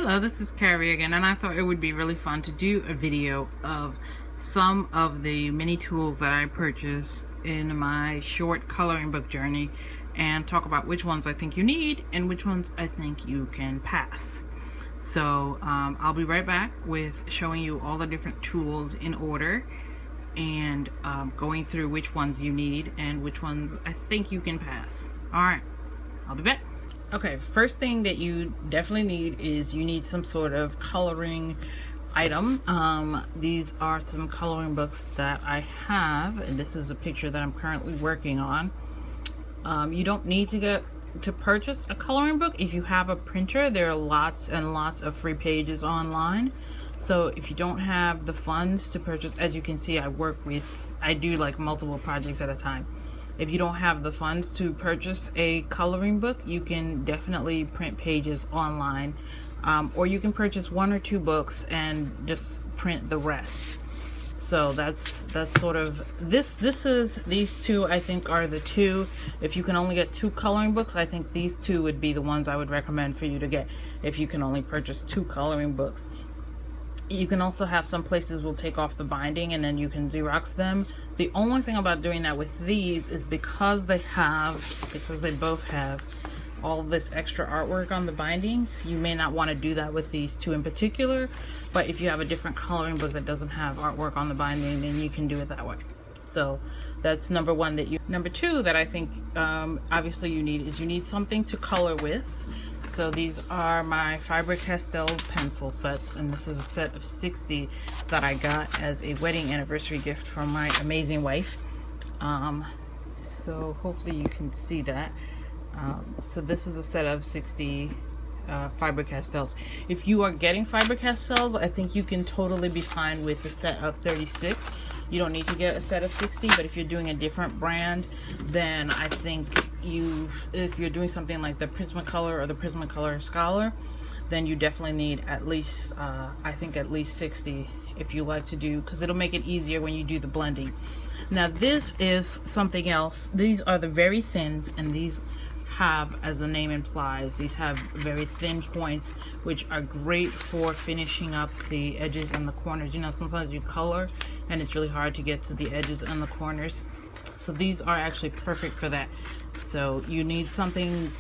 Hello, this is Karia again, and I thought it would be really fun to do a video of some of the mini tools that I purchased in my short coloring book journey and talk about which ones I think you need and which ones I think you can pass. So I'll be right back with showing you all the different tools in order and going through which ones you need and which ones I think you can pass. Alright, I'll be back. Okay, first thing that you definitely need is you need some sort of coloring item. These are some coloring books that I have, and this is a picture that I'm currently working on. You don't need to purchase a coloring book. If you have a printer, there are lots and lots of free pages online. So if you don't have the funds to purchase, as you can see, I do like multiple projects at a time. If you don't have the funds to purchase a coloring book, you can definitely print pages online, or you can purchase 1 or 2 books and just print the rest. So that's sort of these two I think are the two. If you can only get 2 coloring books, I think these 2 would be the ones I would recommend for you to get if you can only purchase 2 coloring books. You can also have some places will take off the binding and then you can Xerox them. The only thing about doing that with these is because they both have all this extra artwork on the bindings, you may not want to do that with these 2 in particular. But if you have a different coloring book that doesn't have artwork on the binding, then you can do it that way. So that's number 1 number 2 that I think obviously you need something to color with. So these are my Faber Castell pencil sets, and this is a set of 60 that I got as a wedding anniversary gift from my amazing wife. So hopefully you can see that. So this is a set of 60 Faber Castells. If you are getting Faber Castells, I think you can totally be fine with a set of 36. You don't need to get a set of 60, but if you're doing a different brand, then I think if you're doing something like the Prismacolor or the Prismacolor Scholar, then you definitely need at least, I think at least 60 if you like to do, because it'll make it easier when you do the blending. Now this is something else. These are the very thins, and these have, as the name implies, these have very thin points, which are great for finishing up the edges and the corners. You know, sometimes you color and it's really hard to get to the edges and the corners. So these are actually perfect for that. So you need something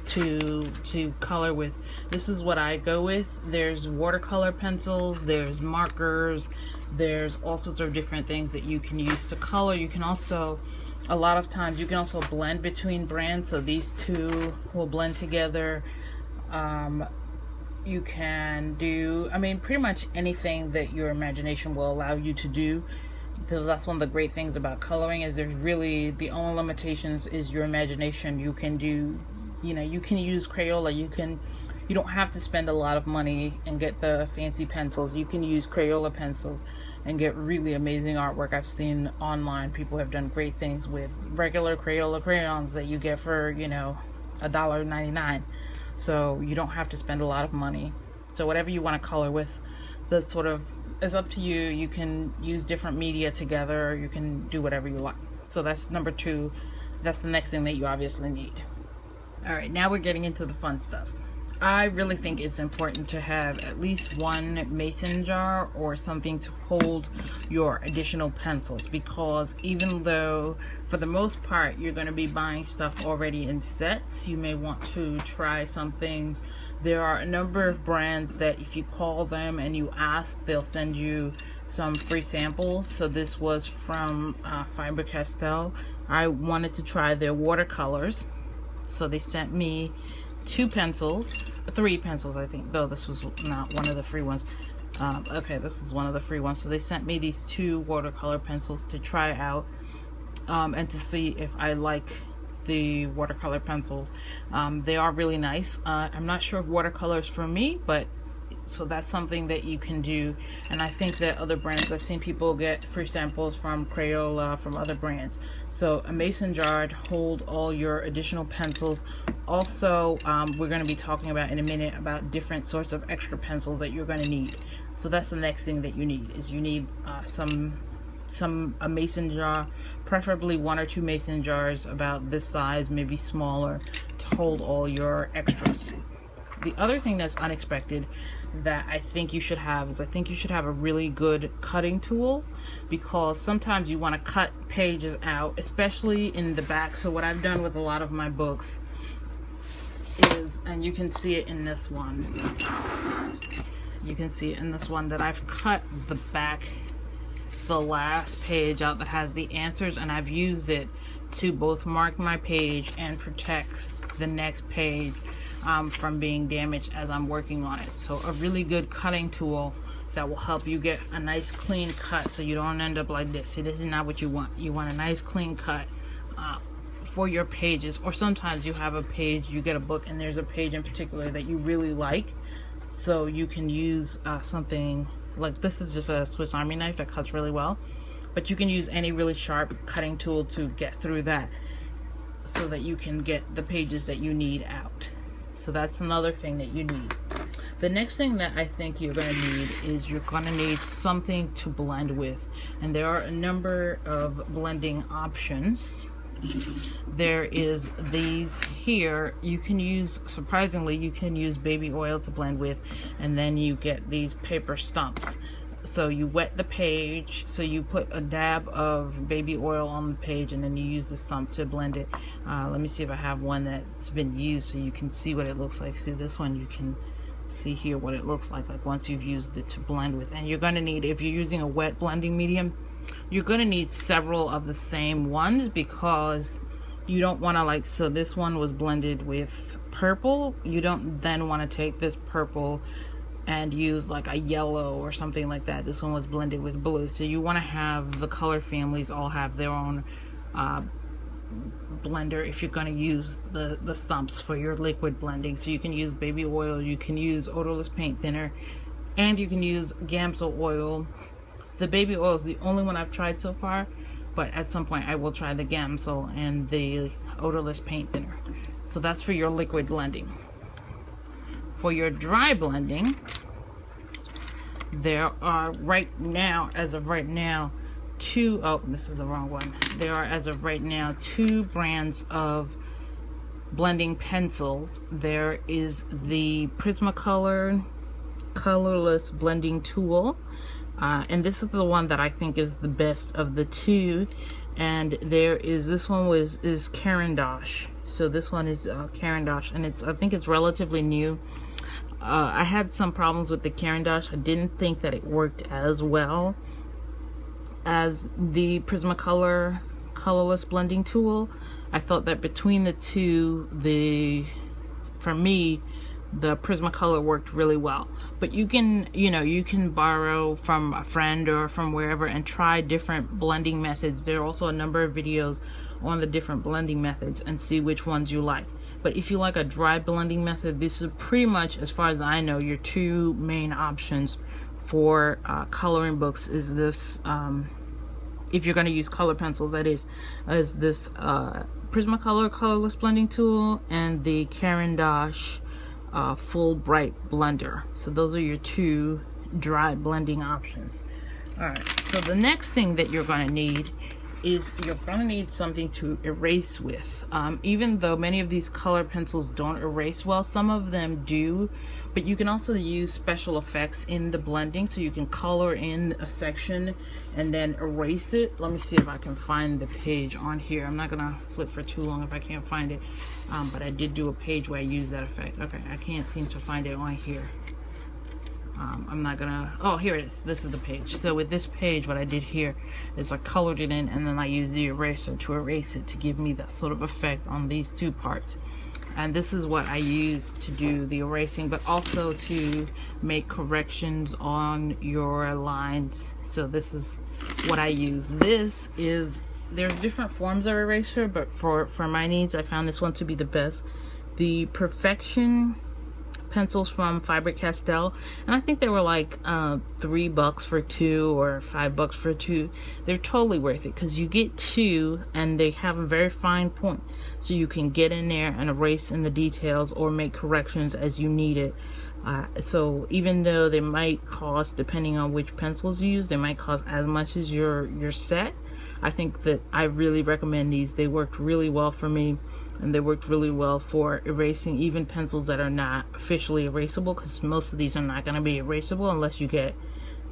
to color with. This is what I go with. There's watercolor pencils, there's markers, there's all sorts of different things that you can use to color. You can also, a lot of times you can also blend between brands, so these 2 will blend together. You can do, I mean, pretty much anything that your imagination will allow you to do. So that's one of the great things about coloring, is there's really, the only limitations is your imagination. You can do, you know, you can use Crayola, you don't have to spend a lot of money and get the fancy pencils. You can use Crayola pencils and get really amazing artwork. I've seen online people have done great things with regular Crayola crayons that you get for, you know, $1.99. So you don't have to spend a lot of money. So whatever you want to color with, the sort of is up to you. You can use different media together. You can do whatever you like. So that's number 2. That's the next thing that you obviously need. All right, now we're getting into the fun stuff. I really think it's important to have at least 1 mason jar or something to hold your additional pencils, because even though for the most part you're going to be buying stuff already in sets, you may want to try some things. There are a number of brands that if you call them and you ask, they'll send you some free samples. So this was from Faber Castell. I wanted to try their watercolors, so they sent me 3 pencils I think, though this was not one of the free ones. Okay, this is one of the free ones. So they sent me these 2 watercolor pencils to try out and to see if I like the watercolor pencils. They are really nice. I'm not sure if watercolor is for me, but so that's something that you can do. And I think that other brands, I've seen people get free samples from Crayola, from other brands. So a mason jar to hold all your additional pencils. Also, we're going to be talking about in a minute about different sorts of extra pencils that you're going to need. So that's the next thing that you need, is you need a mason jar, preferably 1 or 2 mason jars about this size, maybe smaller, to hold all your extras. The other thing that's unexpected that I think you should have is I think you should have a really good cutting tool, because sometimes you want to cut pages out, especially in the back. So what I've done with a lot of my books is, and you can see it in this one, you can see it in this one, that I've cut the back, the last page out that has the answers, and I've used it to both mark my page and protect the next page from being damaged as I'm working on it. So a really good cutting tool that will help you get a nice clean cut, so you don't end up like this. See, this is not what you want. You want a nice clean cut for your pages. Or sometimes you have a page, you get a book and there's a page in particular that you really like, so you can use something like this. Is just a Swiss Army knife that cuts really well, but you can use any really sharp cutting tool to get through that, so that you can get the pages that you need out. So that's another thing that you need. The next thing that I think you're going to need is you're going to need something to blend with, and there are a number of blending options. There is these here. You can use, surprisingly, you can use baby oil to blend with, and then you get these paper stumps. So you wet the page, so you put a dab of baby oil on the page, and then you use the stump to blend it. Let me see if I have one that's been used so you can see what it looks like. See, this one, you can see here what it looks like once you've used it to blend with. And you're going to need, if you're using a wet blending medium, you're going to need several of the same ones, because you don't want to, like, so this one was blended with purple. You don't then want to take this purple and use like a yellow or something like that. This one was blended with blue. So you want to have the color families all have their own blender if you're going to use the stumps for your liquid blending. So you can use baby oil, you can use odorless paint thinner, and you can use Gamsol oil. The baby oil is the only one I've tried so far, but at some point I will try the Gamsol and the odorless paint thinner. So that's for your liquid blending. For your dry blending, there are as of right now, this is the wrong one. There are, as of right now, 2 brands of blending pencils. There is the Prismacolor Colorless blending tool, and this is the one that I think is the best of the 2. And there is, this one is Caran d'Ache. So this one is Caran d'Ache, and I think it's relatively new. I had some problems with the Caran d'Ache. I didn't think that it worked as well as the Prismacolor Colorless blending tool. I thought that between the two, for me, the Prismacolor worked really well. But you can, you can borrow from a friend or from wherever and try different blending methods. There are also a number of videos on the different blending methods and see which ones you like. But if you like a dry blending method, this is pretty much, as far as I know, your 2 main options for coloring books. Is this, if you're going to use color pencils, that is this Prismacolor Colorless blending tool and the Caran d'Ache full bright blender. So those are your 2 dry blending options. All right, so the next thing that you're going to need is you're going to need something to erase with. Even though many of these color pencils don't erase well, some of them do, but you can also use special effects in the blending, so you can color in a section and then erase it. Let me see if I can find the page on here. I'm not gonna flip for too long if I can't find it, but I did do a page where I used that effect. Okay, I can't seem to find it on here. I'm not gonna, oh, here it is. This is the page. So with this page, what I did here is I colored it in, and then I used the eraser to erase it to give me that sort of effect on these 2 parts. And this is what I use to do the erasing, but also to make corrections on your lines. So this is what I use. This is, there's different forms of eraser, but for my needs, I found this one to be the best. The Perfection pencils from Faber Castell, and I think they were like $3 for 2 or $5 for 2. They're totally worth it because you get 2 and they have a very fine point, so you can get in there and erase in the details or make corrections as you need it. So even though they might cost, depending on which pencils you use, they might cost as much as your set, I think that I really recommend these. They worked really well for me. and they worked really well for erasing even pencils that are not officially erasable, because most of these are not going to be erasable unless you get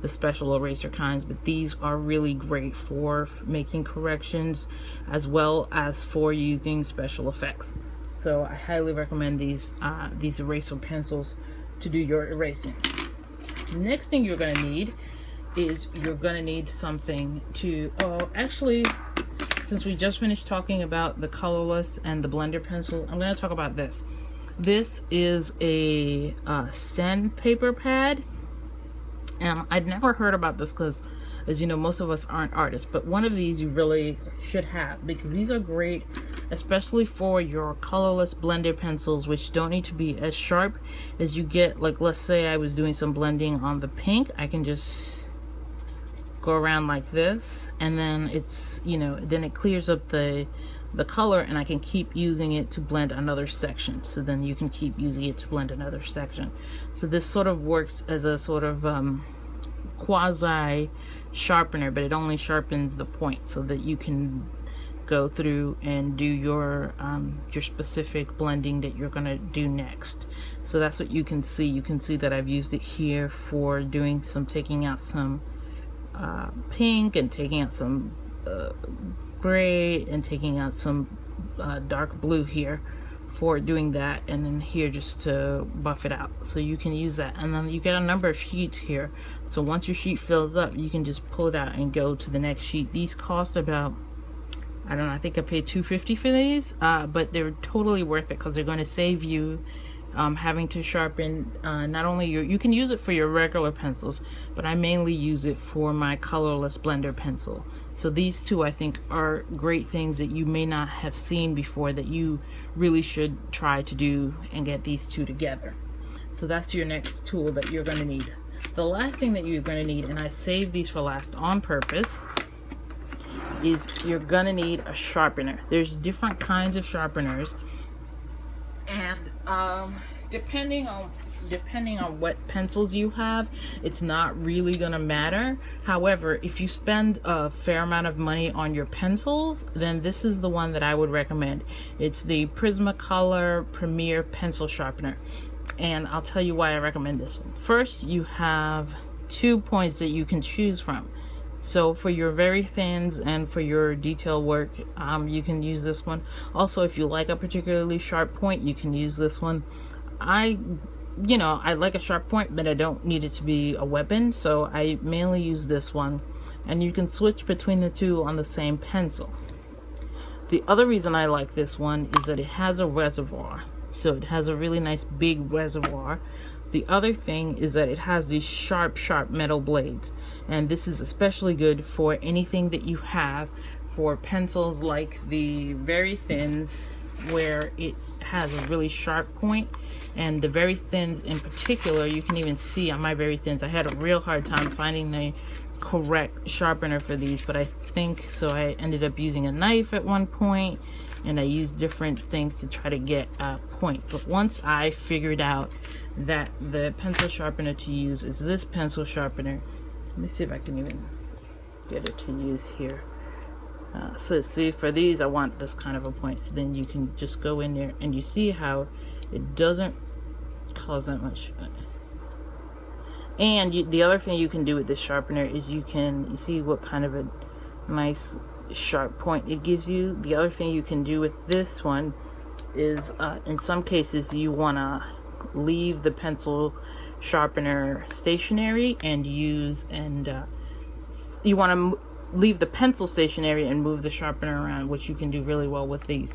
the special eraser kinds. But these are really great for making corrections as well as for using special effects. So I highly recommend these eraser pencils to do your erasing. The next thing you're going to need is you're going to need something to, actually, since we just finished talking about the colorless and the blender pencils, I'm going to talk about this. This is a sandpaper pad, and I'd never heard about this because, as you know, most of us aren't artists, but one of these you really should have, because these are great, especially for your colorless blender pencils, which don't need to be as sharp as you get. Like, let's say I was doing some blending on the pink, I can just go around like this, and then it's, you know, then it clears up the color, and I can keep using it to blend another section. So then you can keep using it to blend another section. So this sort of works as a sort of quasi sharpener, but it only sharpens the point so that you can go through and do your specific blending that you're gonna do next. So that's what you can see. You can see that I've used it here for doing some, taking out some pink, and taking out some gray, and taking out some dark blue here for doing that, and then here just to buff it out. So you can use that, and then you get a number of sheets here. So once your sheet fills up, you can just pull it out and go to the next sheet. These cost about, I don't know, I think I paid $2.50 for these, but they're totally worth it because they're going to save you having to sharpen not only you can use it for your regular pencils, but I mainly use it for my colorless blender pencil. So these two, I think, are great things that you may not have seen before that you really should try to do and get these two together. So that's your next tool that you're going to need. The last thing that you're going to need, and I saved these for last on purpose, is you're going to need a sharpener. There's different kinds of sharpeners, and depending on what pencils you have, it's not really gonna matter. However, if you spend a fair amount of money on your pencils, then this is the one that I would recommend. It's the Prismacolor Premier Pencil Sharpener, and I'll tell you why I recommend this one. First, you have 2 points that you can choose from. So for your very thins and for your detail work, you can use this one. Also, if you like a particularly sharp point, you can use this one. I like a sharp point, but I don't need it to be a weapon, so I mainly use this one. And you can switch between the two on the same pencil. The other reason I like this one is that it has a reservoir. So it has a really nice big reservoir. The other thing is that it has these sharp metal blades, and this is especially good for anything that you have for pencils like the very thins, where it has a really sharp point. And the very thins in particular, you can even see on my very thins, I had a real hard time finding the correct sharpener for these, but I think so I ended up using a knife at one point, and I used different things to try to get a point. But once I figured out that the pencil sharpener to use is this pencil sharpener, let me see if I can even get it to use here. So see, for these I want this kind of a point, so then you can just go in there and you see how it doesn't cause that much. And the other thing you can do with this sharpener is you see what kind of a nice sharp point it gives you. The other thing you can do with this one is in some cases you want to leave the pencil sharpener stationary and you want to leave the pencil stationary and move the sharpener around, which you can do really well with these.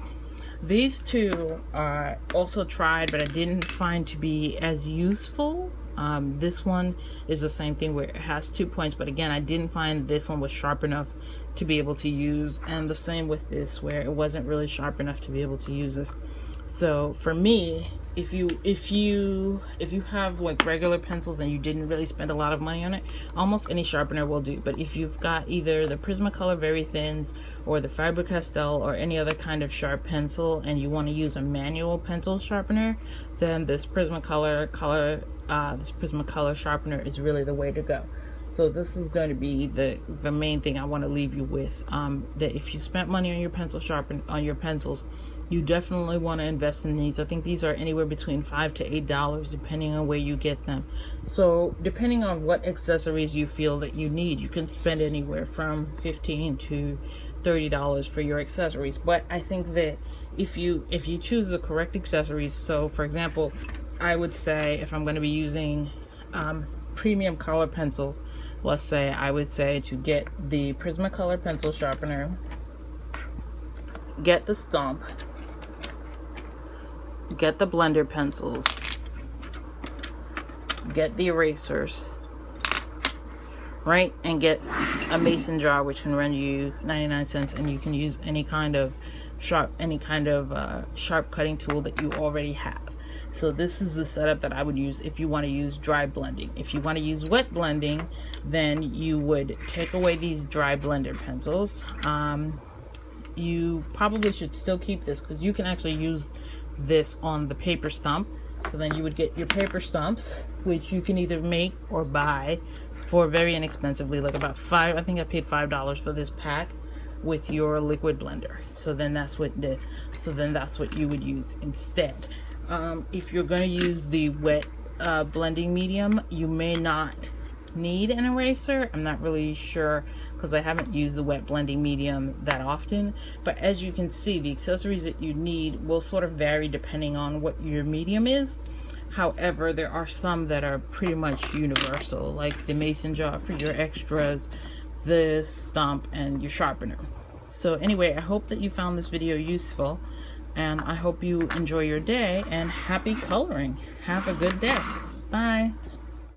These two are also tried, but I didn't find to be as useful. This one is the same thing where it has 2 points, but again, I didn't find this one was sharp enough to be able to use, and the same with this, where it wasn't really sharp enough to be able to use this. So for me, if you have like regular pencils and you didn't really spend a lot of money on it, almost any sharpener will do. But if you've got either the Prismacolor Very Thins or the Faber Castell or any other kind of sharp pencil, and you want to use a manual pencil sharpener, then this Prismacolor sharpener is really the way to go. So this is going to be the main thing I want to leave you with. That if you spent money on your pencils, you definitely want to invest in these. I think these are anywhere between $5 to $8 depending on where you get them. So depending on what accessories you feel that you need, you can spend anywhere from $15 to $30 for your accessories. But I think that if you choose the correct accessories, so for example, I would say if I'm going to be using premium color pencils, let's say I would say to get the Prismacolor pencil sharpener, get the Stump, get the blender pencils, get the erasers, right, and get a mason jar which can run you 99 cents, and you can use any kind of sharp cutting tool that you already have. So this is the setup that I would use if you want to use dry blending. If you want to use wet blending, then you would take away these dry blender pencils. You probably should still keep this because you can actually use this on the paper stump. So then you would get your paper stumps, which you can either make or buy for very inexpensively, like about I think I paid $5 for this pack with your liquid blender. So then that's what you would use instead. If you're going to use the wet blending medium, you may not need an eraser. I'm not really sure because I haven't used the wet blending medium that often, but as you can see, the accessories that you need will sort of vary depending on what your medium is. However, there are some that are pretty much universal, like the mason jar for your extras, the Stump, and your sharpener. So anyway, I hope that you found this video useful, and I hope you enjoy your day, and happy coloring. Have a good day. Bye.